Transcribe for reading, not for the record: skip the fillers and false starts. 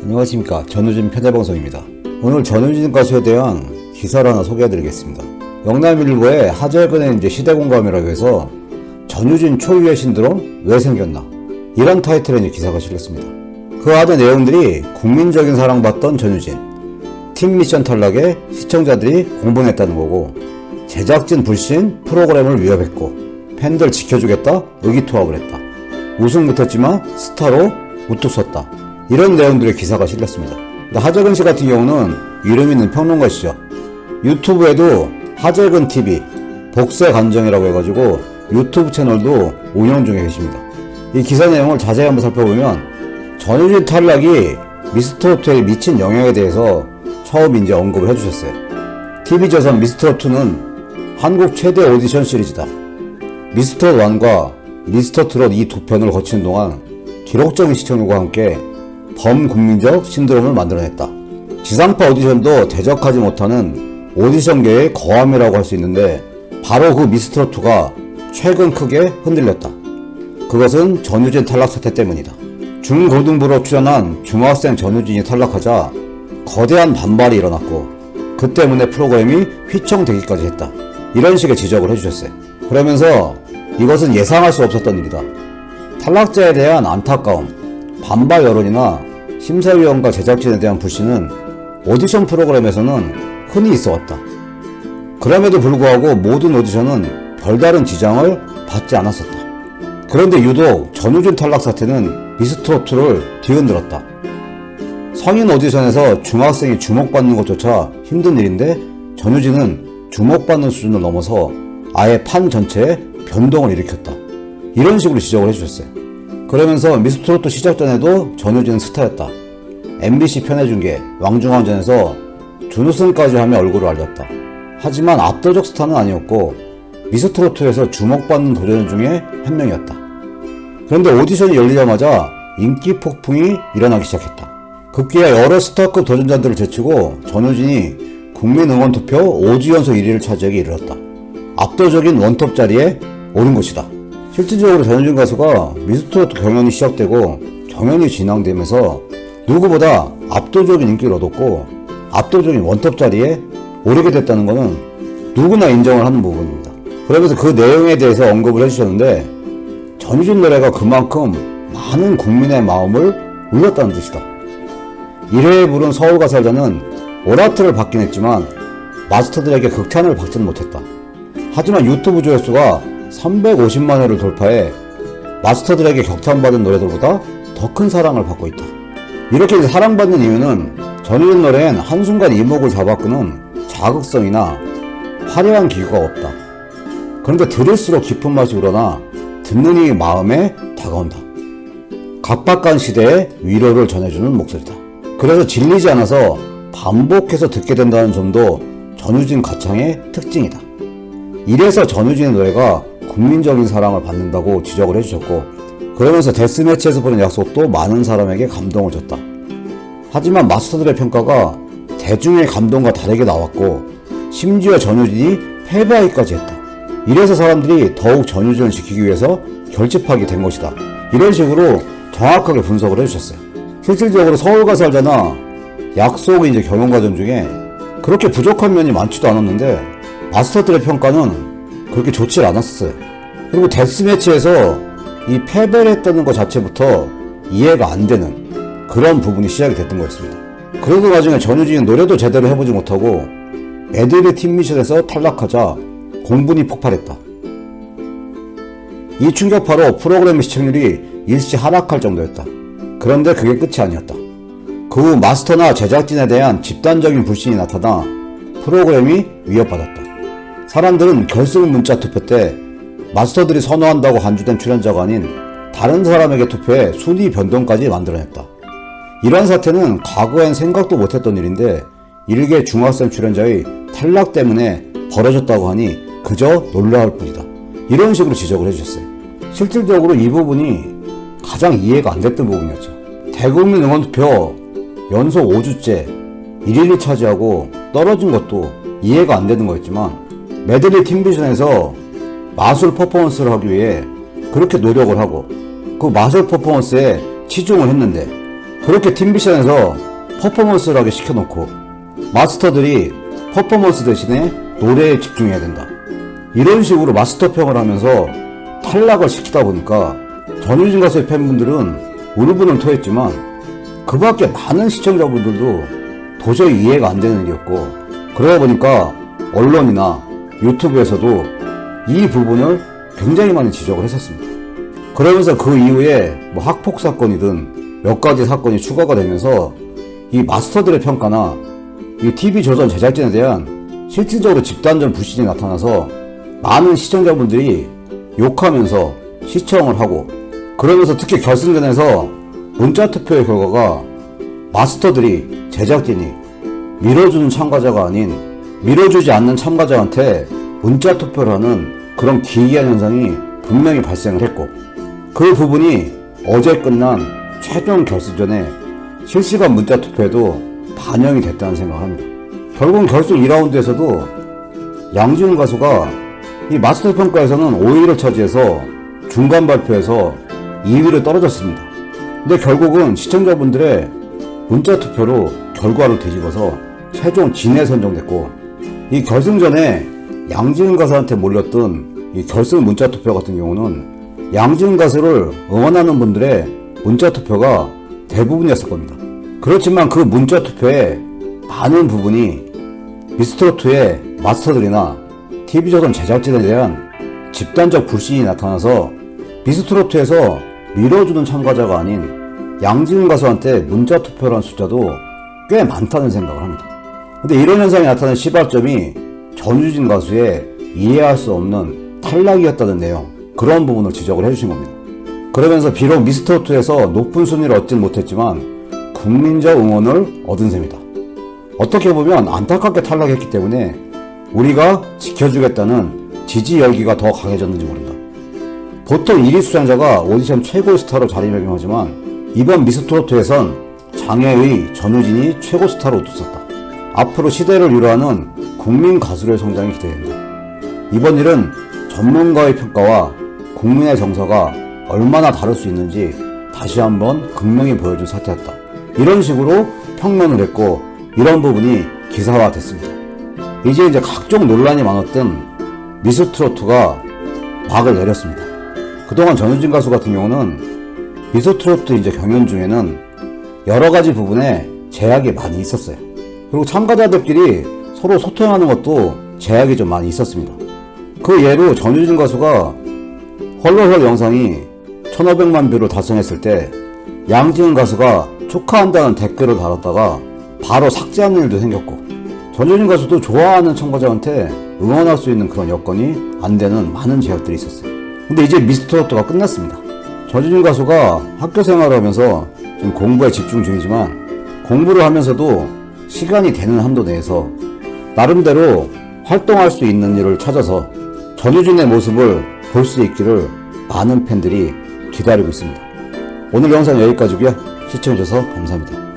안녕하십니까, 전우진 편의방송입니다. 오늘 전우진 가수에 대한 기사를 하나 소개해드리겠습니다. 영남일보에 하재근의 시대공감이라고 해서 전우진 초유의 신드롬 왜 생겼나, 이런 타이틀의 기사가 실렸습니다. 그 안에 내용들이 국민적인 사랑받던 전우진, 팀 미션 탈락에 시청자들이 공분했다는 거고, 제작진 불신 프로그램을 위협했고 팬들 지켜주겠다 의기투합을 했다, 우승 못했지만 스타로 우뚝 섰다, 이런 내용들의 기사가 실렸습니다. 하재근 씨 같은 경우는 이름 있는 평론가시죠. 유튜브에도 하재근 TV 복세 간정이라고 해가지고 유튜브 채널도 운영 중에 계십니다. 이 기사 내용을 자세히 한번 살펴보면 전우진 탈락이 미스터트롯에 미친 영향에 대해서 처음 언급을 해주셨어요. TV조선 미스터트롯2는 한국 최대 오디션 시리즈다. 미스터트롯1과 미스터트롯 이 두 편을 거치는 동안 기록적인 시청률과 함께 범국민적 신드롬을 만들어냈다. 지상파 오디션도 대적하지 못하는 오디션계의 거함이라고 할 수 있는데, 바로 그 미스터트롯2가 최근 크게 흔들렸다. 그것은 전우진 탈락 사태 때문이다. 중고등부로 출연한 중학생 전우진이 탈락하자 거대한 반발이 일어났고, 그 때문에 프로그램이 휘청되기까지 했다, 이런 식의 지적을 해주셨어요. 그러면서 이것은 예상할 수 없었던 일이다. 탈락자에 대한 안타까움, 반발 여론이나 심사위원과 제작진에 대한 불신은 오디션 프로그램에서는 흔히 있어 왔다. 그럼에도 불구하고 모든 오디션은 별다른 지장을 받지 않았었다. 그런데 유독 전우진 탈락 사태는 미스터트롯2를 뒤흔들었다. 성인 오디션에서 중학생이 주목받는 것조차 힘든 일인데, 전우진은 주목받는 수준을 넘어서 아예 판 전체에 변동을 일으켰다, 이런 식으로 지적을 해주셨어요. 그러면서 미스터트롯 시작 전에도 전우진은 스타였다. MBC 편의중계 왕중왕전에서 준우승까지 하며 얼굴을 알렸다. 하지만 압도적 스타는 아니었고 미스터트롯에서 주목받는 도전 중에 한 명이었다. 그런데 오디션이 열리자마자 인기 폭풍이 일어나기 시작했다. 급기야 여러 스타급 도전자들을 제치고 전우진이 국민응원투표 5주 연속 1위를 차지하기 이르렀다. 압도적인 원톱 자리에 오른 것이다. 실질적으로 전우진 가수가 미스터트롯 경연이 시작되고 경연이 진행되면서 누구보다 압도적인 인기를 얻었고 압도적인 원톱 자리에 오르게 됐다는 것은 누구나 인정을 하는 부분입니다. 그러면서 그 내용에 대해서 언급을 해주셨는데, 전우진 노래가 그만큼 많은 국민의 마음을 울렸다는 뜻이다. 1회에 부른 서울가 살자는 오라트를 받긴 했지만 마스터들에게 극찬을 받지는 못했다. 하지만 유튜브 조회수가 350만 회를 돌파해 마스터들에게 격찬받은 노래들보다 더 큰 사랑을 받고 있다. 이렇게 사랑받는 이유는 전우진 노래엔 한순간 이목을 잡아끄는 자극성이나 화려한 기교가 없다. 그런데 들을수록 깊은 맛이 우러나 듣는 이 마음에 다가온다. 각박한 시대에 위로를 전해주는 목소리다. 그래서 질리지 않아서 반복해서 듣게 된다는 점도 전우진 가창의 특징이다. 이래서 전우진의 노래가 국민적인 사랑을 받는다고 지적을 해주셨고, 그러면서 데스매치에서 보는 약속도 많은 사람에게 감동을 줬다. 하지만 마스터들의 평가가 대중의 감동과 다르게 나왔고, 심지어 전우진이 패배하기까지 했다. 이래서 사람들이 더욱 전우진을 지키기 위해서 결집하게 된 것이다, 이런 식으로 정확하게 분석을 해주셨어요. 실질적으로 서울가 살자나 약속의 경연과정 중에 그렇게 부족한 면이 많지도 않았는데 마스터들의 평가는 그렇게 좋지 않았어요. 그리고 데스매치에서 이 패배를 했다는 것 자체부터 이해가 안 되는 그런 부분이 시작이 됐던 거였습니다. 그러던 와중에 전우진은 노래도 제대로 해보지 못하고 애들의 팀 미션에서 탈락하자 공분이 폭발했다. 이 충격파로 프로그램의 시청률이 일시 하락할 정도였다. 그런데 그게 끝이 아니었다. 그 후 마스터나 제작진에 대한 집단적인 불신이 나타나 프로그램이 위협받았다. 사람들은 결승 문자 투표 때 마스터들이 선호한다고 간주된 출연자가 아닌 다른 사람에게 투표해 순위 변동까지 만들어냈다. 이런 사태는 과거엔 생각도 못했던 일인데 일개 중학생 출연자의 탈락 때문에 벌어졌다고 하니 그저 놀라울 뿐이다, 이런 식으로 지적을 해주셨어요. 실질적으로 이 부분이 가장 이해가 안 됐던 부분이었죠. 대국민 응원투표 연속 5주째 1위를 차지하고 떨어진 것도 이해가 안 되는 거였지만, 메들리 팀비전에서 마술 퍼포먼스를 하기 위해 그렇게 노력을 하고 그 마술 퍼포먼스에 치중을 했는데 그렇게 팀미션에서 퍼포먼스를 하게 시켜놓고 마스터들이 퍼포먼스 대신에 노래에 집중해야 된다. 이런 식으로 마스터평을 하면서 탈락을 시키다 보니까 전효진 가수의 팬분들은 울분을 토했지만 그 밖에 많은 시청자분들도 도저히 이해가 안 되는 일이었고, 그러다 보니까 언론이나 유튜브에서도 이 부분을 굉장히 많이 지적을 했었습니다. 그러면서 그 이후에 뭐 학폭 사건이든 몇 가지 사건이 추가가 되면서 이 마스터들의 평가나 이 TV조선 제작진에 대한 실질적으로 집단적 불신이 나타나서 많은 시청자분들이 욕하면서 시청을 하고, 그러면서 특히 결승전에서 문자투표의 결과가 마스터들이, 제작진이 밀어주는 참가자가 아닌 밀어주지 않는 참가자한테 문자투표를 하는 그런 기이한 현상이 분명히 발생을 했고, 그 부분이 어제 끝난 최종 결승전에 실시간 문자투표에도 반영이 됐다는 생각을 합니다. 결국은 결승 2라운드에서도 양지은 가수가 이 마스터 평가에서는 5위를 차지해서 중간 발표에서 2위를 떨어졌습니다. 근데 결국은 시청자분들의 문자투표로 결과를 뒤집어서 최종 진에 선정됐고, 이 결승전에 양지은 가수한테 몰렸던 이 결승 문자투표 같은 경우는 양지은 가수를 응원하는 분들의 문자투표가 대부분이었을 겁니다. 그렇지만 그 문자투표의 많은 부분이 미스터트롯의 마스터들이나 TV조선 제작진에 대한 집단적 불신이 나타나서 미스터트롯에서 밀어주는 참가자가 아닌 양지은 가수한테 문자투표를 한 숫자도 꽤 많다는 생각을 합니다. 근데 이런 현상이 나타난 시발점이 전효진 가수의 이해할 수 없는 탈락이었다는 내용, 그런 부분을 지적을 해주신 겁니다. 그러면서 비록 미스터트롯에서 높은 순위를 얻진 못했지만 국민적 응원을 얻은 셈이다. 어떻게 보면 안타깝게 탈락했기 때문에 우리가 지켜주겠다는 지지 열기가 더 강해졌는지 모른다. 보통 1위 수상자가 오디션 최고의 스타로 자리매김하지만 이번 미스터트롯에선 장애의 전효진이 최고 스타로 웃었다. 앞으로 시대를 유로하는 국민 가수의 성장이 기대된다. 이번 일은 전문가의 평가와 국민의 정서가 얼마나 다를 수 있는지 다시 한번 극명히 보여준 사태였다. 이런 식으로 평론을 했고, 이런 부분이 기사화됐습니다. 이제 각종 논란이 많았던 미스트로트가 막을 내렸습니다. 그동안 전효진 가수 같은 경우는 미스트로트 이제 경연 중에는 여러 가지 부분에 제약이 많이 있었어요. 그리고 참가자들끼리 서로 소통하는 것도 제약이 좀 많이 있었습니다. 그 예로 전효진 가수가 헐헐헐 영상이 1500만 뷰를 달성했을 때 양지은 가수가 축하한다는 댓글을 달았다가 바로 삭제하는 일도 생겼고, 전효진 가수도 좋아하는 참가자한테 응원할 수 있는 그런 여건이 안 되는 많은 제약들이 있었어요. 근데 이제 미스터트롯가 끝났습니다. 전효진 가수가 학교 생활을 하면서 지금 공부에 집중 중이지만 공부를 하면서도 시간이 되는 한도 내에서 나름대로 활동할 수 있는 일을 찾아서 전효진의 모습을 볼 수 있기를 많은 팬들이 기다리고 있습니다. 오늘 영상 여기까지고요. 시청해주셔서 감사합니다.